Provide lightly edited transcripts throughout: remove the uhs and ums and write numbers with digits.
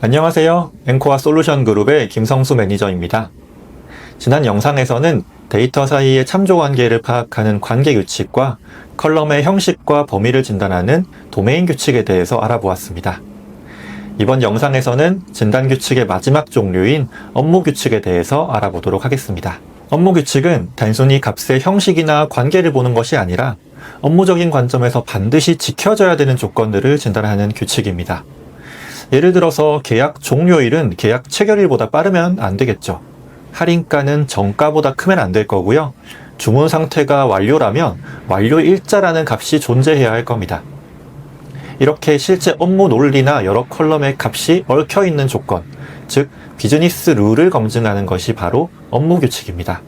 안녕하세요. 앵코와 솔루션 그룹의 김성수 매니저입니다. 지난 영상에서는 데이터 사이의 참조 관계를 파악하는 관계 규칙과 컬럼의 형식과 범위를 진단하는 도메인 규칙에 대해서 알아보았습니다. 이번 영상에서는 진단 규칙의 마지막 종류인 업무 규칙에 대해서 알아보도록 하겠습니다. 업무 규칙은 단순히 값의 형식이나 관계를 보는 것이 아니라 업무적인 관점에서 반드시 지켜져야 되는 조건들을 진단하는 규칙입니다. 예를 들어서 계약 종료일은 계약 체결일보다 빠르면 안 되겠죠. 할인가는 정가보다 크면 안 될 거고요. 주문 상태가 완료라면 완료일자라는 값이 존재해야 할 겁니다. 이렇게 실제 업무 논리나 여러 컬럼의 값이 얽혀있는 조건, 즉 비즈니스 룰을 검증하는 것이 바로 업무 규칙입니다.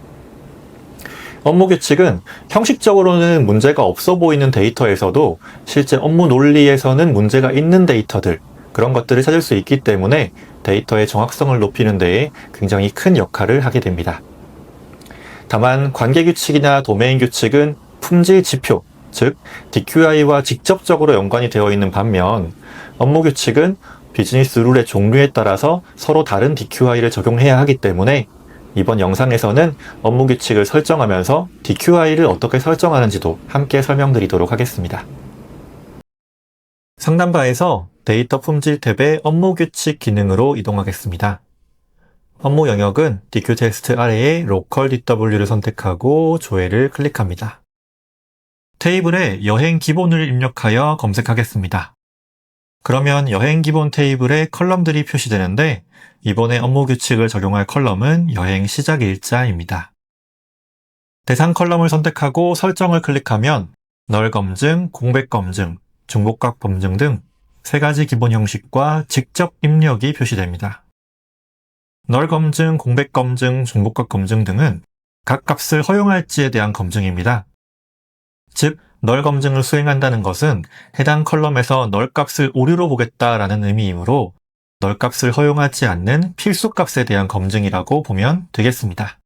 업무 규칙은 형식적으로는 문제가 없어 보이는 데이터에서도 실제 업무 논리에서는 문제가 있는 데이터들, 그런 것들을 찾을 수 있기 때문에 데이터의 정확성을 높이는 데에 굉장히 큰 역할을 하게 됩니다. 다만 관계규칙이나 도메인 규칙은 품질 지표, 즉 DQI와 직접적으로 연관이 되어 있는 반면 업무규칙은 비즈니스 룰의 종류에 따라서 서로 다른 DQI를 적용해야 하기 때문에 이번 영상에서는 업무규칙을 설정하면서 DQI를 어떻게 설정하는지도 함께 설명드리도록 하겠습니다. 상단바에서 데이터 품질 탭의 업무규칙 기능으로 이동하겠습니다. 업무 영역은 DQ 테스트 아래에 로컬 DW를 선택하고 조회를 클릭합니다. 테이블에 여행 기본을 입력하여 검색하겠습니다. 그러면 여행 기본 테이블에 컬럼들이 표시되는데 이번에 업무 규칙을 적용할 컬럼은 여행 시작 일자입니다. 대상 컬럼을 선택하고 설정을 클릭하면 널 검증, 공백 검증, 중복각 검증 등 3가지 기본 형식과 직접 입력이 표시됩니다. 널 검증, 공백 검증, 중복각 검증 등은 각 값을 허용할지에 대한 검증입니다. 즉, 널 검증을 수행한다는 것은 해당 컬럼에서 널 값을 오류로 보겠다라는 의미이므로 널 값을 허용하지 않는 필수 값에 대한 검증이라고 보면 되겠습니다.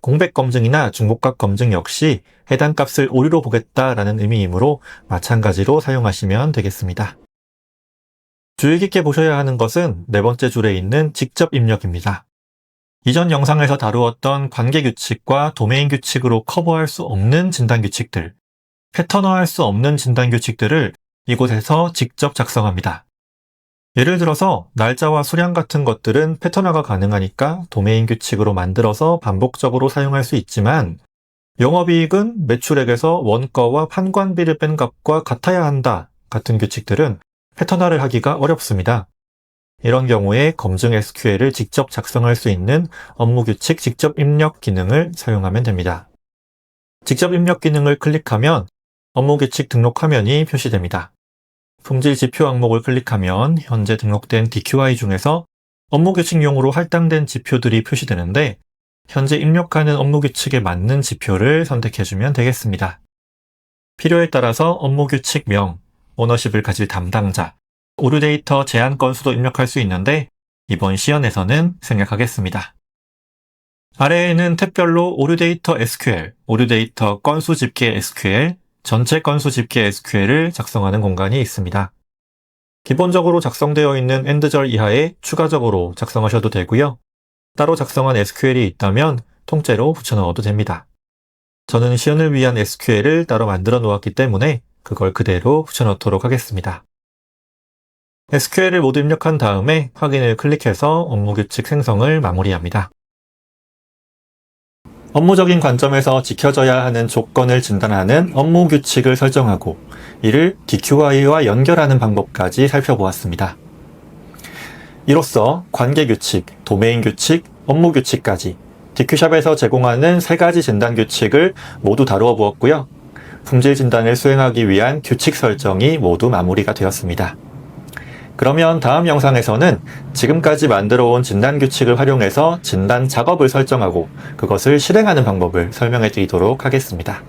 공백 검증이나 중복각 검증 역시 해당 값을 오류로 보겠다라는 의미이므로 마찬가지로 사용하시면 되겠습니다. 주의 깊게 보셔야 하는 것은 4번째 줄에 있는 직접 입력입니다. 이전 영상에서 다루었던 관계 규칙과 도메인 규칙으로 커버할 수 없는 진단 규칙들, 패턴화할 수 없는 진단 규칙들을 이곳에서 직접 작성합니다. 예를 들어서 날짜와 수량 같은 것들은 패턴화가 가능하니까 도메인 규칙으로 만들어서 반복적으로 사용할 수 있지만 영업이익은 매출액에서 원가와 판관비를 뺀 값과 같아야 한다 같은 규칙들은 패턴화를 하기가 어렵습니다. 이런 경우에 검증 SQL을 직접 작성할 수 있는 업무규칙 직접 입력 기능을 사용하면 됩니다. 직접 입력 기능을 클릭하면 업무규칙 등록 화면이 표시됩니다. 품질 지표 항목을 클릭하면 현재 등록된 DQI 중에서 업무규칙용으로 할당된 지표들이 표시되는데 현재 입력하는 업무규칙에 맞는 지표를 선택해주면 되겠습니다. 필요에 따라서 업무규칙명, 오너십을 가질 담당자, 오류 데이터 제한 건수도 입력할 수 있는데 이번 시연에서는 생략하겠습니다. 아래에는 탭별로 오류 데이터 SQL, 오류 데이터 건수 집계 SQL, 전체 건수 집계 SQL을 작성하는 공간이 있습니다. 기본적으로 작성되어 있는 엔드절 이하에 추가적으로 작성하셔도 되고요. 따로 작성한 SQL이 있다면 통째로 붙여넣어도 됩니다. 저는 시연을 위한 SQL을 따로 만들어 놓았기 때문에 그걸 그대로 붙여넣도록 하겠습니다. SQL을 모두 입력한 다음에 확인을 클릭해서 업무규칙 생성을 마무리합니다. 업무적인 관점에서 지켜져야 하는 조건을 진단하는 업무규칙을 설정하고 이를 DQI와 연결하는 방법까지 살펴보았습니다. 이로써 관계규칙, 도메인규칙, 업무규칙까지 DQ샵에서 제공하는 3가지 진단규칙을 모두 다루어 보았고요. 품질 진단을 수행하기 위한 규칙 설정이 모두 마무리가 되었습니다. 그러면 다음 영상에서는 지금까지 만들어 온 진단 규칙을 활용해서 진단 작업을 설정하고 그것을 실행하는 방법을 설명해 드리도록 하겠습니다.